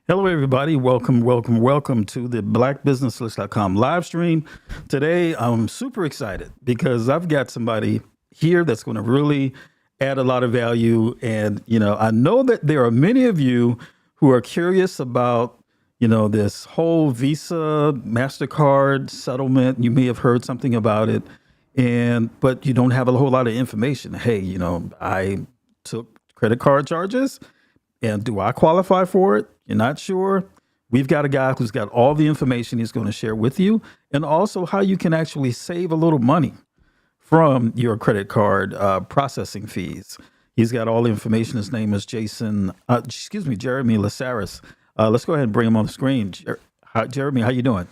Hello, everybody. Welcome to the BlackBusinessList.com live stream. Today, I'm super excited because I've got somebody here that's going to really add a lot of value. And, I know that there are many of you who are curious about, this whole Visa, Mastercard settlement. You may have heard something about it, but you don't have a whole lot of information. Hey, I took credit card charges. And do I qualify for it? You're not sure? We've got a guy who's got all the information he's going to share with you, and also how you can actually save a little money from your credit card processing fees. He's got all the information. His name is Jeremy Lasaris. Let's go ahead and bring him on the screen. Jeremy, how you doing?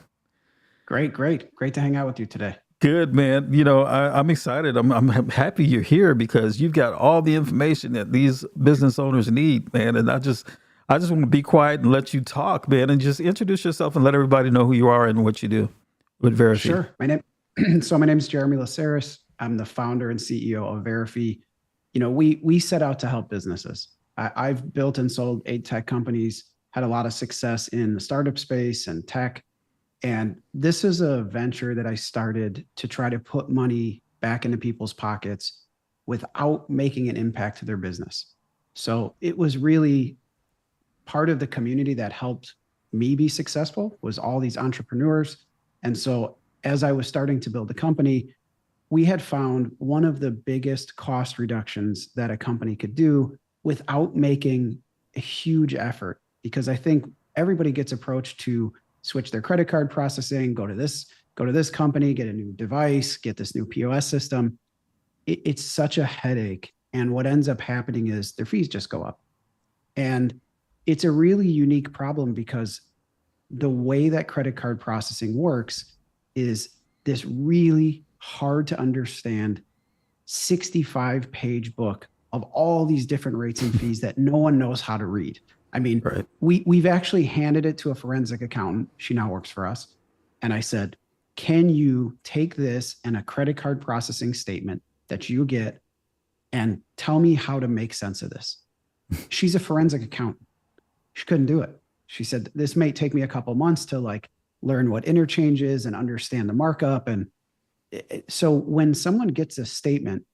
Great to hang out with you today. Good, man. I'm excited. I'm happy you're here because you've got all the information that these business owners need, man. And I just want to be quiet and let you talk, man, and just introduce yourself and let everybody know who you are and what you do with Verify. Sure. My name is Jeremy Lasaris. I'm the founder and CEO of Verify. We set out to help businesses. I've built and sold 8 tech companies, had a lot of success in the startup space and tech. And this is a venture that I started to try to put money back into people's pockets without making an impact to their business. So it was really part of the community that helped me be successful was all these entrepreneurs. And so as I was starting to build the company, we had found one of the biggest cost reductions that a company could do without making a huge effort. Because I think everybody gets approached to switch their credit card processing, go to this company, get a new device, get this new POS system. It's such a headache. And what ends up happening is their fees just go up. And it's a really unique problem because the way that credit card processing works is this really hard to understand 65-page book of all these different rates and fees that no one knows how to read. I mean, right. We've actually handed it to a forensic accountant. She now works for us. And I said, can you take this and a credit card processing statement that you get and tell me how to make sense of this? She's a forensic accountant. She couldn't do it. She said, this may take me a couple months to learn what interchange is and understand the markup. And so when someone gets a statement,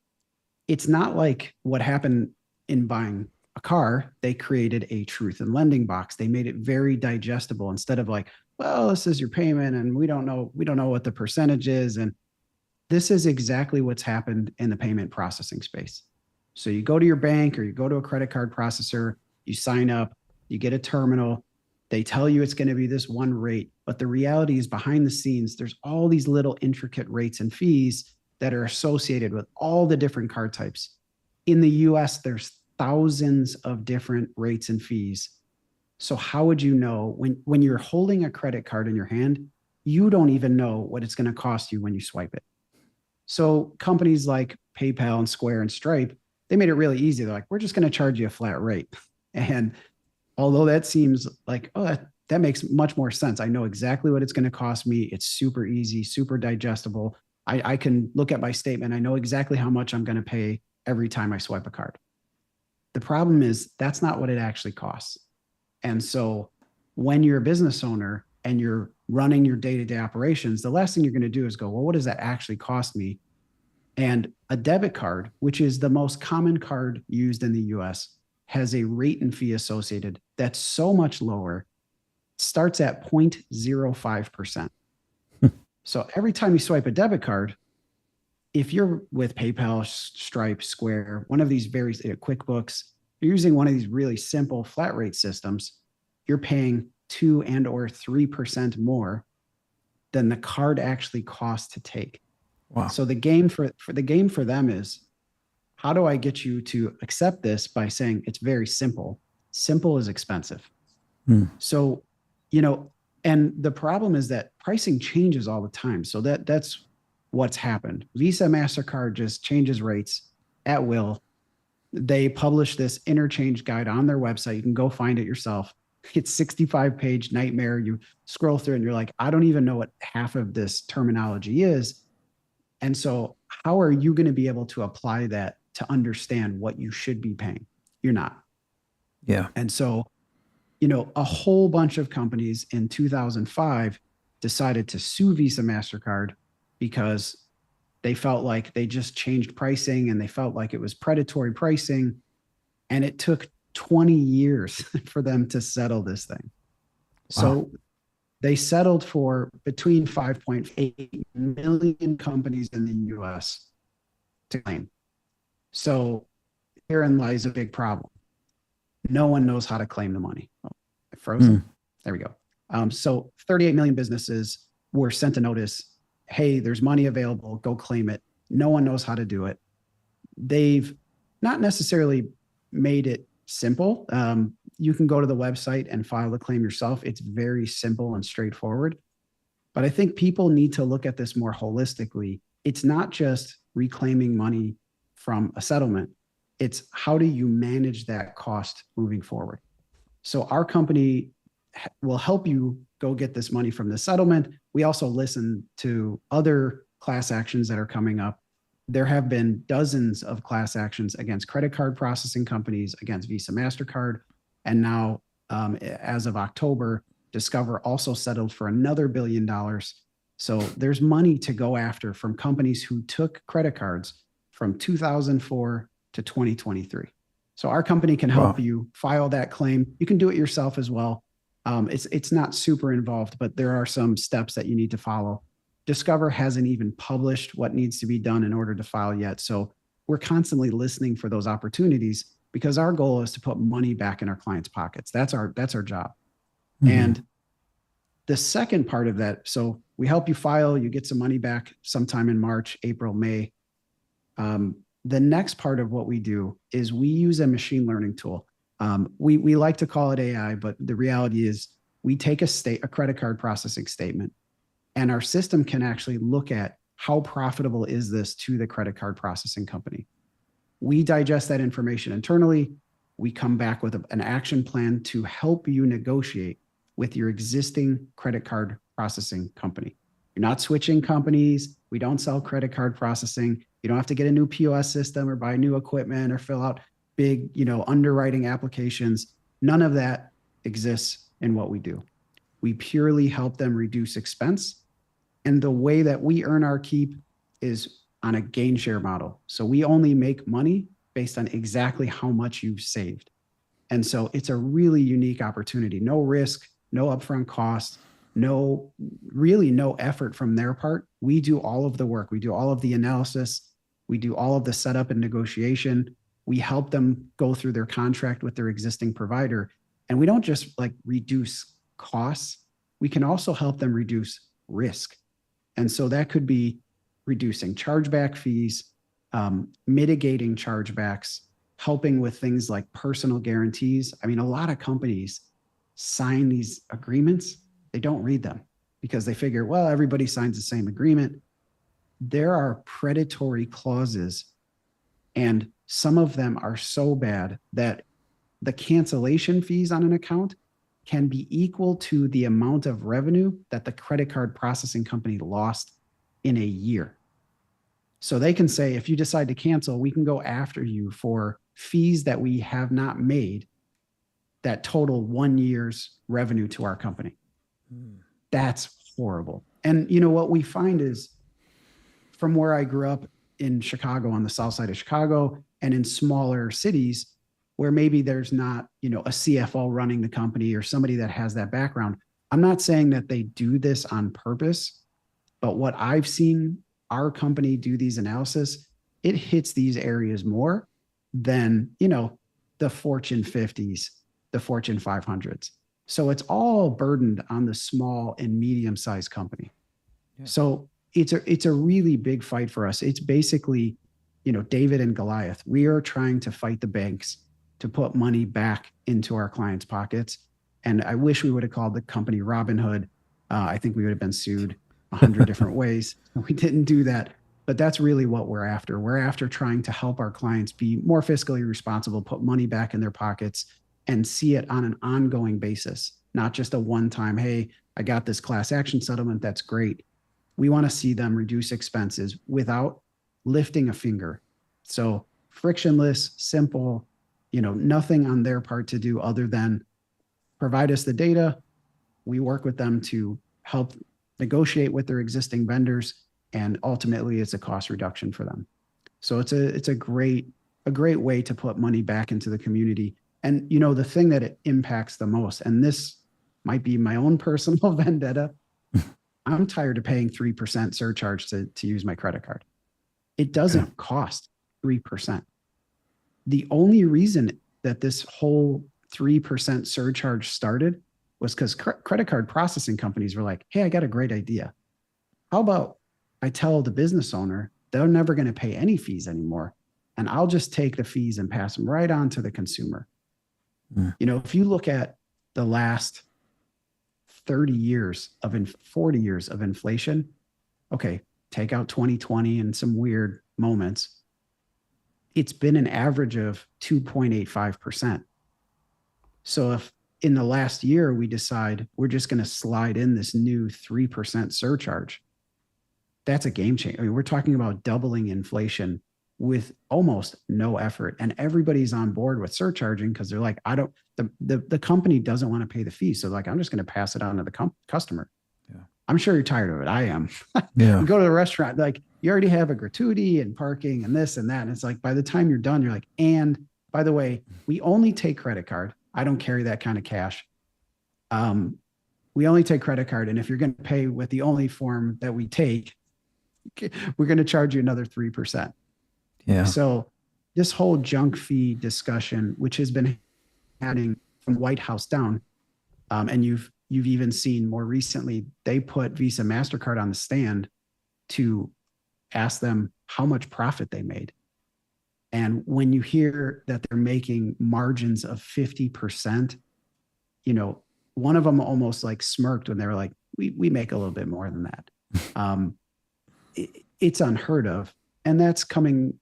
it's not like what happened in buying a car. They created a truth in lending box. They made it very digestible instead of well, this is your payment and we don't know what the percentage is. And this is exactly what's happened in the payment processing space. So you go to your bank or you go to a credit card processor, you sign up, you get a terminal, they tell you it's going to be this one rate, but the reality is behind the scenes, there's all these little intricate rates and fees that are associated with all the different card types. In the US, there's thousands of different rates and fees. So how would you know when you're holding a credit card in your hand, you don't even know what it's going to cost you when you swipe it. So companies like PayPal and Square and Stripe, they made it really easy. They're like, we're just going to charge you a flat rate. And although that seems like, oh, that makes much more sense. I know exactly what it's going to cost me. It's super easy, super digestible. I can look at my statement. I know exactly how much I'm going to pay every time I swipe a card. The problem is that's not what it actually costs. And so when you're a business owner and you're running your day-to-day operations, the last thing you're going to do is go, well, what does that actually cost me? And a debit card, which is the most common card used in the US, has a rate and fee associated that's so much lower, starts at 0.05%. So every time you swipe a debit card, if you're with PayPal, Stripe, Square, one of these very QuickBooks, you're using one of these really simple flat rate systems, you're paying 2 and or 3% more than the card actually costs to take. Wow. So the game for them is, how do I get you to accept this by saying it's very simple? Simple is expensive. So, and the problem is that pricing changes all the time. So that's what's happened. Visa, Mastercard just changes rates at will. They publish this interchange guide on their website. You can go find it yourself. It's 65-page nightmare. You scroll through and you're like, I don't even know what half of this terminology is. And so how are you going to be able to apply that to understand what you should be paying? You're not. Yeah. And so a whole bunch of companies in 2005 decided to sue Visa, Mastercard because they felt like they just changed pricing and they felt like it was predatory pricing. And it took 20 years for them to settle this thing. Wow. So they settled for between 5.8 million companies in the US to claim. So herein lies a big problem. No one knows how to claim the money. Oh, it froze. There we go. So 38 million businesses were sent a notice. Hey, there's money available. Go claim it. No one knows how to do it. They've not necessarily made it simple. You can go to the website and file the claim yourself. It's very simple and straightforward. But I think people need to look at this more holistically. It's not just reclaiming money from a settlement. It's how do you manage that cost moving forward? So our company will help you go get this money from the settlement. We also listen to other class actions that are coming up. There have been dozens of class actions against credit card processing companies, against Visa, Mastercard. And now, as of October, Discover also settled for another $1 billion. So there's money to go after from companies who took credit cards from 2004 to 2023. So our company can help you file that claim. You can do it yourself as well. It's not super involved, but there are some steps that you need to follow. Discover hasn't even published what needs to be done in order to file yet. So we're constantly listening for those opportunities because our goal is to put money back in our clients' pockets. That's our job. And the second part of that, so we help you file, you get some money back sometime in March, April, May. The next part of what we do is we use a machine learning tool. We like to call it AI, but the reality is we take a credit card processing statement, and our system can actually look at how profitable is this to the credit card processing company. We digest that information internally. We come back with an action plan to help you negotiate with your existing credit card processing company. You're not switching companies. We don't sell credit card processing. You don't have to get a new POS system or buy new equipment or fill out big, underwriting applications. None of that exists in what we do. We purely help them reduce expense. And the way that we earn our keep is on a gain share model. So we only make money based on exactly how much you've saved. And so it's a really unique opportunity. No risk, no upfront cost, no effort from their part. We do all of the work. We do all of the analysis. We do all of the setup and negotiation. We help them go through their contract with their existing provider. And we don't just reduce costs. We can also help them reduce risk. And so that could be reducing chargeback fees, mitigating chargebacks, helping with things like personal guarantees. I mean, a lot of companies sign these agreements. They don't read them because they figure, well, everybody signs the same agreement. There are predatory clauses, and some of them are so bad that the cancellation fees on an account can be equal to the amount of revenue that the credit card processing company lost in a year. So they can say, if you decide to cancel, we can go after you for fees that we have not made that total 1 year's revenue to our company. That's horrible. And what we find is, from where I grew up in Chicago, on the south side of Chicago, and in smaller cities where maybe there's not, a CFO running the company or somebody that has that background. I'm not saying that they do this on purpose, but what I've seen our company do these analysis, it hits these areas more than, the Fortune 50s, the Fortune 500s. So it's all burdened on the small and medium-sized company. Yeah. So it's a really big fight for us. It's basically, David and Goliath. We are trying to fight the banks to put money back into our clients' pockets. And I wish we would have called the company Robin Hood. I think we would have been sued 100 different ways. We didn't do that. But that's really what we're after. We're after trying to help our clients be more fiscally responsible, put money back in their pockets, and see it on an ongoing basis, not just a one-time, hey, I got this class action settlement, that's great. We want to see them reduce expenses without lifting a finger. So frictionless, simple, nothing on their part to do other than provide us the data. We work with them to help negotiate with their existing vendors, and ultimately it's a cost reduction for them. So it's a great way to put money back into the community. And the thing that it impacts the most, and this might be my own personal vendetta, I'm tired of paying 3% surcharge to use my credit card. It doesn't cost 3%. The only reason that this whole 3% surcharge started was because credit card processing companies were like, hey, I got a great idea. How about I tell the business owner they're never going to pay any fees anymore, and I'll just take the fees and pass them right on to the consumer. If you look at the last 40 years of inflation, okay, take out 2020 and some weird moments, it's been an average of 2.85%. So if in the last year we decide we're just going to slide in this new 3% surcharge, that's a game changer. I mean, we're talking about doubling inflation with almost no effort, and everybody's on board with surcharging because they're like, the company doesn't want to pay the fee. So like, I'm just going to pass it on to the customer. Yeah. I'm sure you're tired of it. I am. Yeah. You go to the restaurant, like you already have a gratuity and parking and this and that. And it's like, by the time you're done, you're like, and by the way, we only take credit card. I don't carry that kind of cash. We only take credit card. And if you're going to pay with the only form that we take, we're going to charge you another 3%. Yeah. So this whole junk fee discussion, which has been happening from White House down, and you've even seen more recently, they put Visa, Mastercard on the stand to ask them how much profit they made. And when you hear that they're making margins of 50%, one of them almost like smirked when they were like, we make a little bit more than that. It's unheard of. And that's coming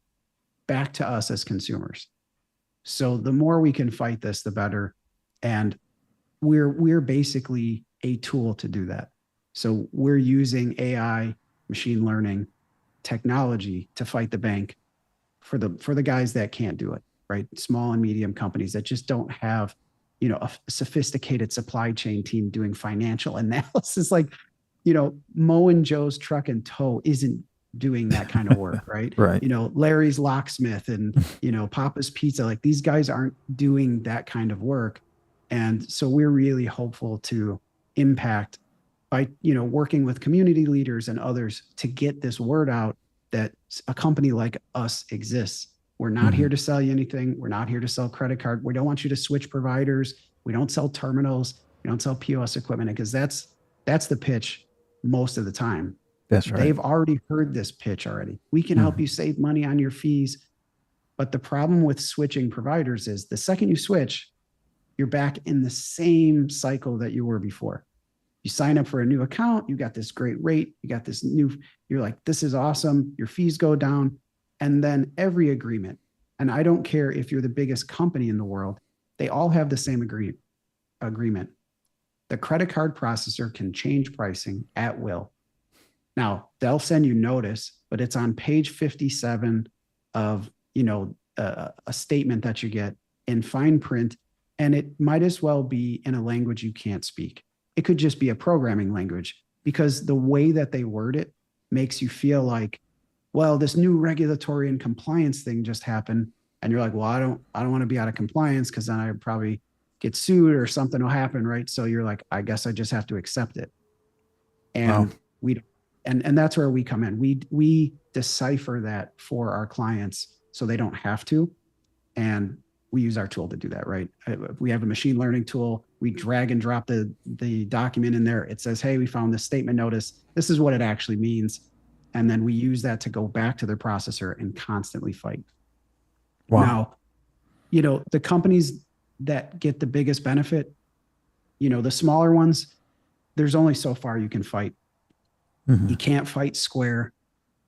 back to us as consumers. So the more we can fight this, the better. And we're basically a tool to do that. So we're using AI, machine learning, technology to fight the bank for the guys that can't do it, right? Small and medium companies that just don't have, a sophisticated supply chain team doing financial analysis. Like, Mo and Joe's Truck and Tow isn't doing that kind of work, right? Right. Larry's Locksmith and, Papa's Pizza, like these guys aren't doing that kind of work. And so we're really hopeful to impact by, working with community leaders and others to get this word out that a company like us exists. We're not here to sell you anything. We're not here to sell credit card. We don't want you to switch providers. We don't sell terminals. We don't sell POS equipment, because that's the pitch most of the time. That's right. They've already heard this pitch already. We can help you save money on your fees. But the problem with switching providers is the second you switch, you're back in the same cycle that you were before. You sign up for a new account, you got this great rate, you got this you're like, this is awesome. Your fees go down. And then every agreement, and I don't care if you're the biggest company in the world, they all have the same agreement. The credit card processor can change pricing at will. Now, they'll send you notice, but it's on page 57 of, a statement that you get in fine print, and it might as well be in a language you can't speak. It could just be a programming language, because the way that they word it makes you feel like, well, this new regulatory and compliance thing just happened. And you're like, well, I don't want to be out of compliance, because then I would probably get sued or something will happen, right? So you're like, I guess I just have to accept it. And and that's where we come in. We decipher that for our clients so they don't have to. And we use our tool to do that, right? We have a machine learning tool. We drag and drop the document in there. It says, hey, we found this statement notice. This is what it actually means. And then we use that to go back to their processor and constantly fight. Wow. Now, the companies that get the biggest benefit, the smaller ones, there's only so far you can fight. You can't fight Square.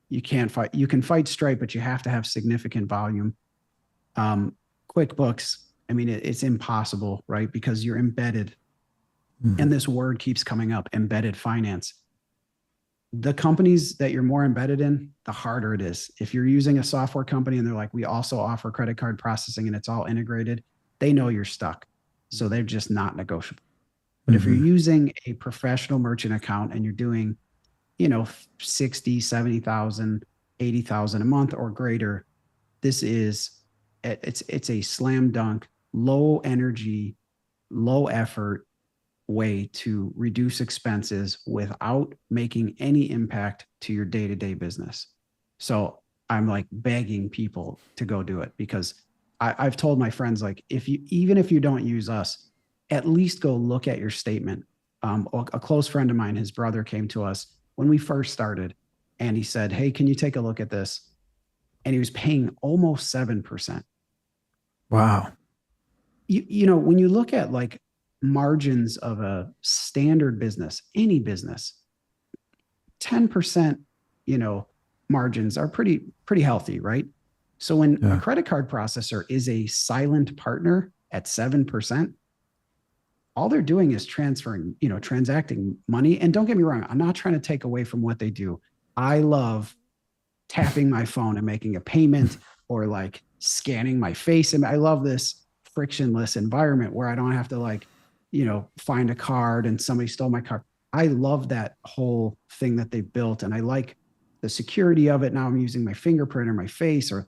You can fight Stripe, but you have to have significant volume. QuickBooks, I mean, it's impossible, right? Because you're embedded. And this word keeps coming up, embedded finance. The companies that you're more embedded in, the harder it is. If you're using a software company and they're like, we also offer credit card processing and it's all integrated, they know you're stuck. So they're just not negotiable. But if you're Mm-hmm. using a professional merchant account and you're doing, 60, 70,000, 80,000 a month or greater, this is it's a slam dunk, low energy, low effort way to reduce expenses without making any impact to your day-to-day business. So I'm like begging people to go do it because I've told my friends, like, even if you don't use us, at least go look at your statement. A close friend of mine, his brother came to us when we first started and he said, "Hey, can you take a look at this?" And he was paying almost 7%. Wow. When you look at like margins of a standard business, any business, 10%, margins are pretty healthy, right? So when a Yeah. credit card processor is a silent partner at 7%, all they're doing is transacting money. And don't get me wrong, I'm not trying to take away from what they do. I love tapping my phone and making a payment or like scanning my face. And I love this frictionless environment where I don't have to find a card and somebody stole my card. I love that whole thing that they built. And I like the security of it. Now I'm using my fingerprint or my face, or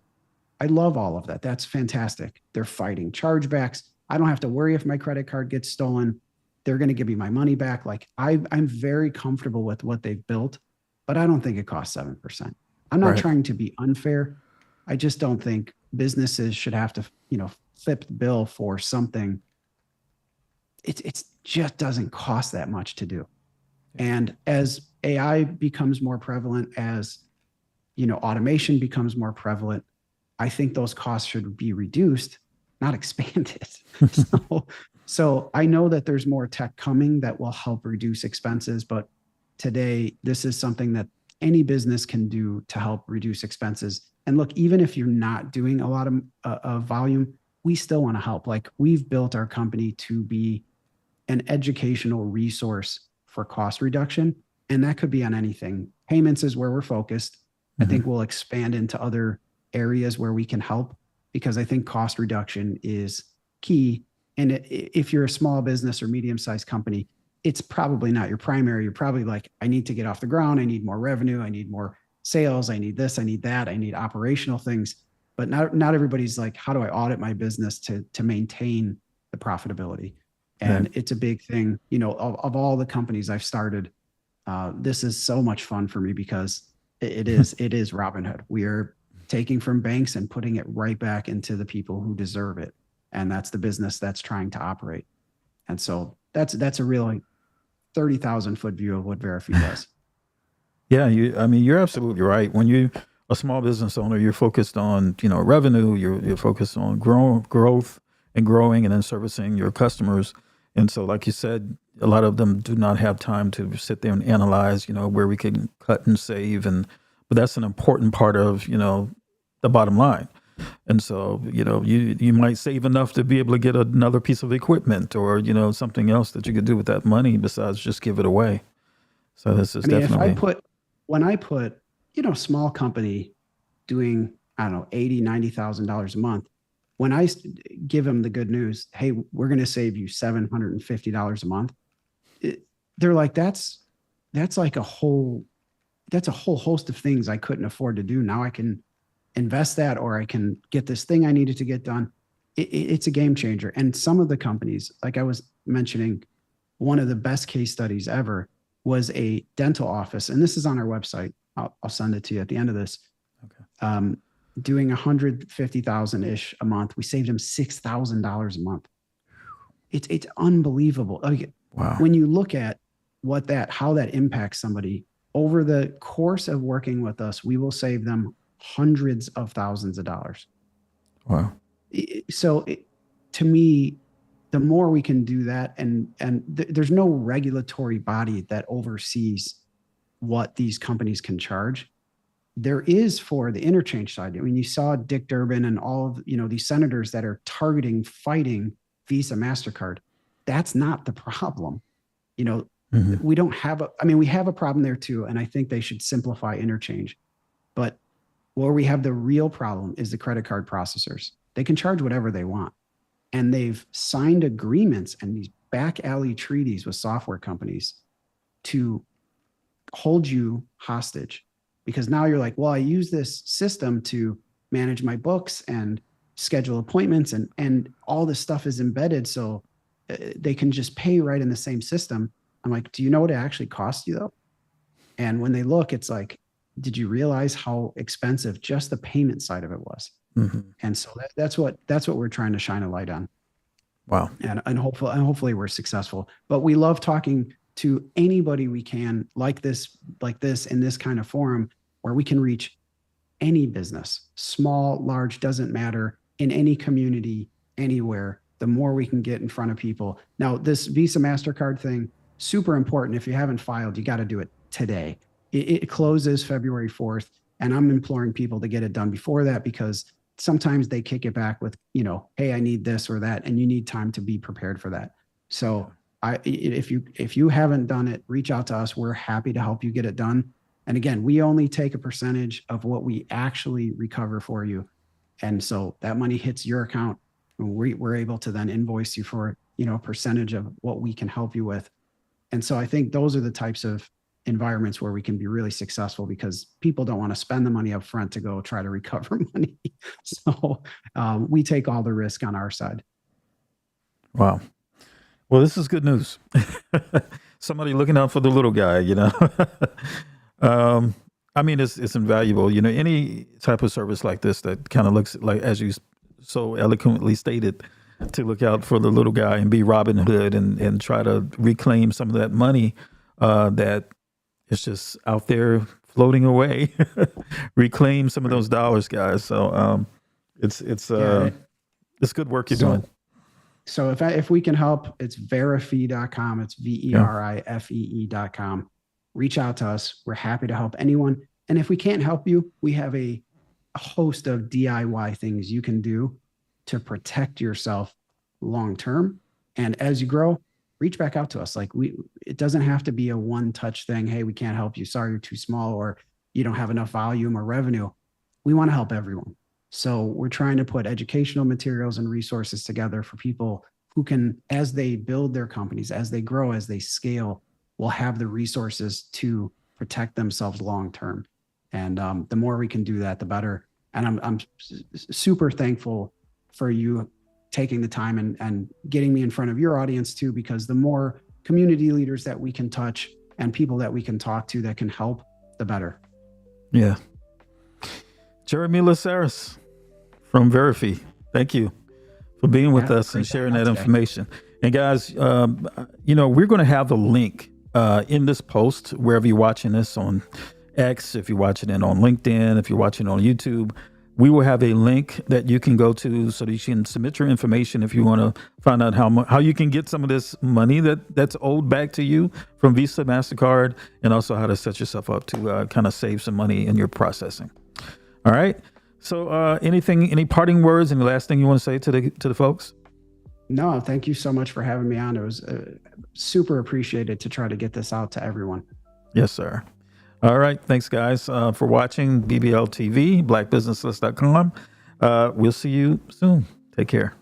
I love all of that. That's fantastic. They're fighting chargebacks. I don't have to worry if my credit card gets stolen. They're going to give me my money back. Like I'm very comfortable with what they've built, but I don't think it costs 7%. I'm not Right. trying to be unfair. I just don't think businesses should have to, flip the bill for something. It's just doesn't cost that much to do. And as AI becomes more prevalent, as automation becomes more prevalent, I think those costs should be reduced, not expanded. so, so I know that there's more tech coming that will help reduce expenses, but today this is something that any business can do to help reduce expenses. And look, even if you're not doing a lot of volume, we still want to help. Like we've built our company to be an educational resource for cost reduction. And that could be on anything. Payments is where we're focused. I think Mm-hmm. we'll expand into other areas where we can help because I think cost reduction is key. And if you're a small business or medium sized company, it's probably not your primary. You're probably like, I need to get off the ground. I need more revenue. I need more sales. I need this. I need that. I need operational things. But not everybody's like, how do I audit my business to maintain the profitability? Right. And it's a big thing. Of all the companies I've started, this is so much fun for me because it is Robinhood. We are taking from banks and putting it right back into the people who deserve it, and that's the business that's trying to operate. And so that's a really 30,000-foot view of what Verifee does. Yeah, I mean, you're absolutely right. When you a small business owner, you're focused on, revenue, you're focused on growth and growing and then servicing your customers. And so, like you said, a lot of them do not have time to sit there and analyze, where we can cut and save. But that's an important part of, the bottom line. And so, you might save enough to be able to get another piece of equipment or, something else that you could do with that money besides just give it away. So this is I mean, if I definitely. put when I put, small company doing, I don't know, 80, $90,000 a month, when I give them the good news, hey, we're going to save you $750 a month, it, they're like, that's like that's a whole host of things I couldn't afford to do. Now I can invest that, or I can get this thing I needed to get done. It's a game changer. And some of the companies, like I was mentioning, one of the best case studies ever was a dental office. And this is on our website. I'll send it to you at the end of this. Okay. Doing 150,000 ish a month. We saved them $6,000 a month. It's unbelievable. Like, Wow. when you look at how that impacts somebody over the course of working with us, we will save them hundreds of thousands of dollars. Wow. So to me, the more we can do that, and there's no regulatory body that oversees what these companies can charge. There is for the interchange side. I mean, you saw Dick Durbin and all of these senators that are fighting Visa, Mastercard. That's not the problem. You know, Hmm. we don't have I mean, we have a problem there too, and I think they should simplify interchange. But where we have the real problem is the credit card processors. They can charge whatever they want. and they've signed agreements and these back alley treaties with software companies to hold you hostage, because now you're like, well, I use this system to manage my books and schedule appointments, and all this stuff is embedded, so they can just pay right in the same system. I'm like, do you know what it actually costs you though? And when they look, it's like, did you realize how expensive just the payment side of it was? Mm-hmm. And so that's what we're trying to shine a light on. Wow. And hopefully we're successful. But we love talking to anybody we can, like this in this kind of forum, where we can reach any business, small, large, doesn't matter, in any community, anywhere. The more we can get in front of people. Now, this Visa Mastercard thing, super important. If you haven't filed, you got to do it today. It closes February 4th, and I'm imploring people to get it done before that, because sometimes they kick it back with, hey, I need this or that, and you need time to be prepared for that. So if you haven't done it, reach out to us. We're happy to help you get it done. And again, we only take a percentage of what we actually recover for you. And so that money hits your account, and we're able to then invoice you for, a percentage of what we can help you with. And so I think those are the types of environments where we can be really successful, because people don't want to spend the money up front to go try to recover money. So we take all the risk on our side. Wow. Well, this is good news. Somebody looking out for the little guy, I mean, it's invaluable. Any type of service like this that kind of looks like, as you so eloquently stated, to look out for the little guy and be Robin Hood and try to reclaim some of that money that is just out there floating away. Reclaim some of those dollars, guys. So it's good work you're doing. So if we can help, it's verifee.com. It's verifee.com. Reach out to us. We're happy to help anyone. And if we can't help you, we have a host of DIY things you can do to protect yourself long-term. And as you grow, reach back out to us. It doesn't have to be a one-touch thing. Hey, we can't help you. Sorry, you're too small, or you don't have enough volume or revenue. We want to help everyone. So we're trying to put educational materials and resources together for people who can, as they build their companies, as they grow, as they scale, will have the resources to protect themselves long-term. And the more we can do that, the better. And I'm super thankful for you taking the time and getting me in front of your audience too, because the more community leaders that we can touch and people that we can talk to that can help, the better. Yeah. Jeremy Laceris from Verifee, thank you for being with us and sharing that information. And guys, we're going to have a link in this post, wherever you're watching this, on X, if you're watching it on LinkedIn, if you're watching it on YouTube. We will have a link that you can go to so that you can submit your information if you want to find out how you can get some of this money that's owed back to you from Visa, Mastercard, and also how to set yourself up to kind of save some money in your processing. All right. So any parting words, any last thing you want to say to the folks? No, thank you so much for having me on. It was super appreciated to try to get this out to everyone. Yes, sir. All right. Thanks, guys, for watching BBL TV, BlackBusinessList.com. We'll see you soon. Take care.